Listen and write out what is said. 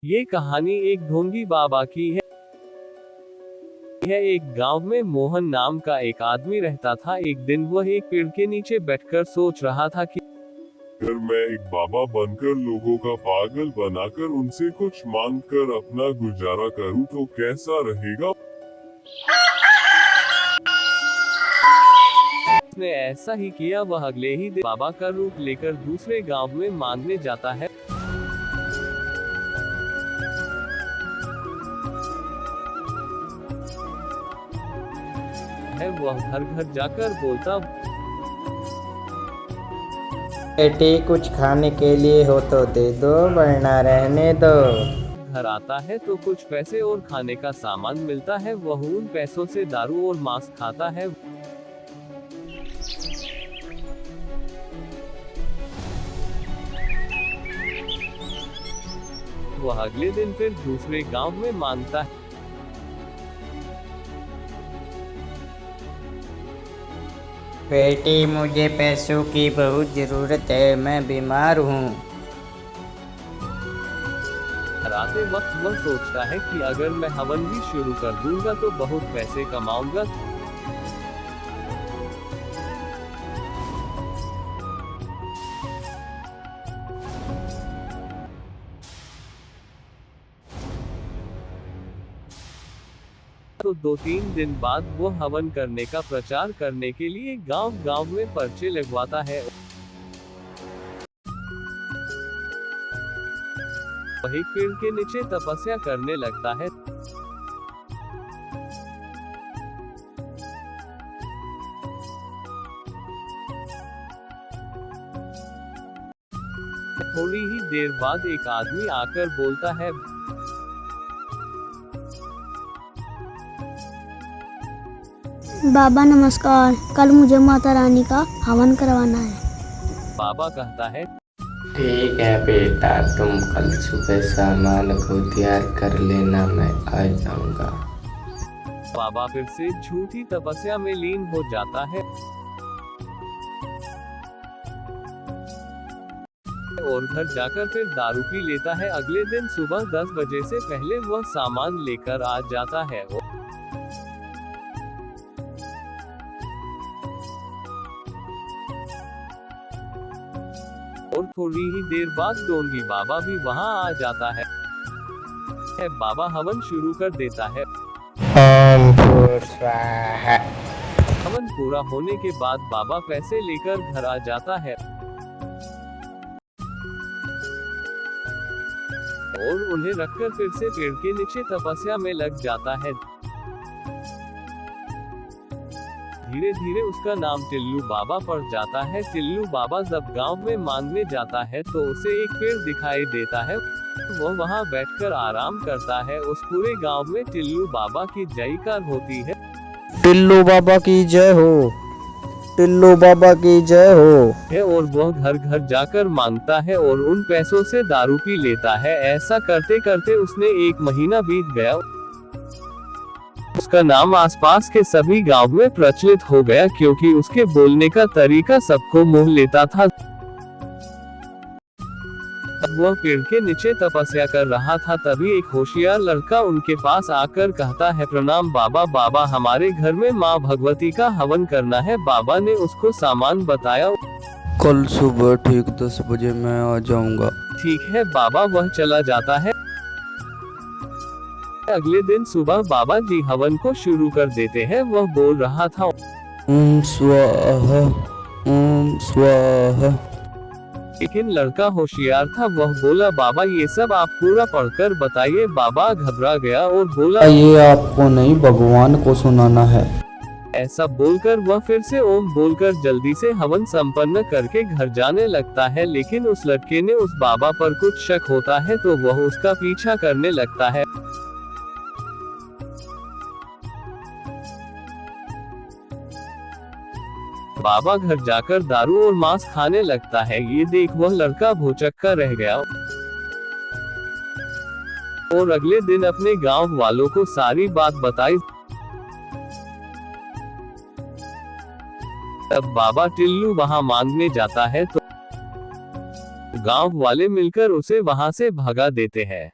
ये कहानी एक ढोंगी बाबा की है। एक गांव में मोहन नाम का एक आदमी रहता था। एक दिन वह एक पेड़ के नीचे बैठकर सोच रहा था कि अगर मैं एक बाबा बनकर लोगों का पागल बनाकर उनसे कुछ मांग कर अपना गुजारा करूं तो कैसा रहेगा। उसने ऐसा ही किया। वह अगले ही दिन बाबा का रूप लेकर दूसरे गांव में मांगने जाता है। वह घर घर जाकर बोलता, बेटी कुछ खाने के लिए हो तो दे दो वरना रहने दो। घर आता है तो कुछ पैसे और खाने का सामान मिलता है। वह उन पैसों से दारू और मांस खाता है। वह अगले दिन फिर दूसरे गांव में मांगता है। बेटी मुझे पैसों की बहुत जरूरत है, मैं बीमार हूँ। आते वक्त वह सोचता है कि अगर मैं हवन भी शुरू कर दूंगा तो बहुत पैसे कमाऊंगा। तो 2-3 दिन बाद वो हवन करने का प्रचार करने के लिए गांव-गांव में पर्चे लगवाता है। वही पेड़ के नीचे तपस्या करने लगता है। थोड़ी ही देर बाद एक आदमी आकर बोलता है, बाबा नमस्कार, कल मुझे माता रानी का हवन करवाना है। बाबा कहता है, ठीक है बेटा, तुम कल सुबह सामान को तैयार कर लेना, मैं आ जाऊंगा। बाबा फिर से झूठी तपस्या में लीन हो जाता है और घर जाकर फिर दारू पी लेता है। अगले दिन सुबह 10 बजे से पहले वह सामान लेकर आ जाता है और थोड़ी ही देर बाद ढोंगी बाबा भी वहां आ जाता है। बाबा हवन शुरू कर देता है। ओम स्वाहा। हवन पूरा होने के बाद बाबा पैसे लेकर घर आ जाता है और उन्हें रखकर फिर से पेड़ के नीचे तपस्या में लग जाता है। धीरे धीरे उसका नाम टिल्लू बाबा पड़ जाता है। टिल्लू बाबा जब गांव में मांगने जाता है तो उसे एक पेड़ दिखाई देता है। वो वहां बैठकर आराम करता है। उस पूरे गांव में टिल्लू बाबा की जयकार होती है। टिल्लू बाबा की जय हो, टिल्लू बाबा की जय हो। और वह घर घर जाकर मांगता है और उन पैसों से दारू पी लेता है। ऐसा करते करते उसने 1 महीना बीत गया। उसका नाम आसपास के सभी गांव में प्रचलित हो गया क्योंकि उसके बोलने का तरीका सबको मोह लेता था। वह पेड़ के नीचे तपस्या कर रहा था, तभी एक होशियार लड़का उनके पास आकर कहता है, प्रणाम बाबा। बाबा, हमारे घर में माँ भगवती का हवन करना है। बाबा ने उसको सामान बताया। कल सुबह ठीक 10 बजे मैं आ जाऊंगा। ठीक है बाबा, वह चला जाता है। अगले दिन सुबह बाबा जी हवन को शुरू कर देते हैं। वह बोल रहा था, ओम स्वाहा, ओम स्वाहा। लेकिन लड़का होशियार था। वह बोला, बाबा ये सब आप पूरा पढ़कर बताइए। बाबा घबरा गया और बोला, ये आपको नहीं, भगवान को सुनाना है। ऐसा बोलकर वह फिर से ओम बोलकर जल्दी से हवन संपन्न करके घर जाने लगता है। लेकिन उस लड़के ने उस बाबा पर कुछ शक होता है तो वह उसका पीछा करने लगता है। बाबा घर जाकर दारू और मांस खाने लगता है। ये देख वह लड़का भौचक्का रह गया और अगले दिन अपने गांव वालों को सारी बात बताई। तब बाबा टिल्लू वहां मांगने जाता है तो गांव वाले मिलकर उसे वहां से भगा देते हैं।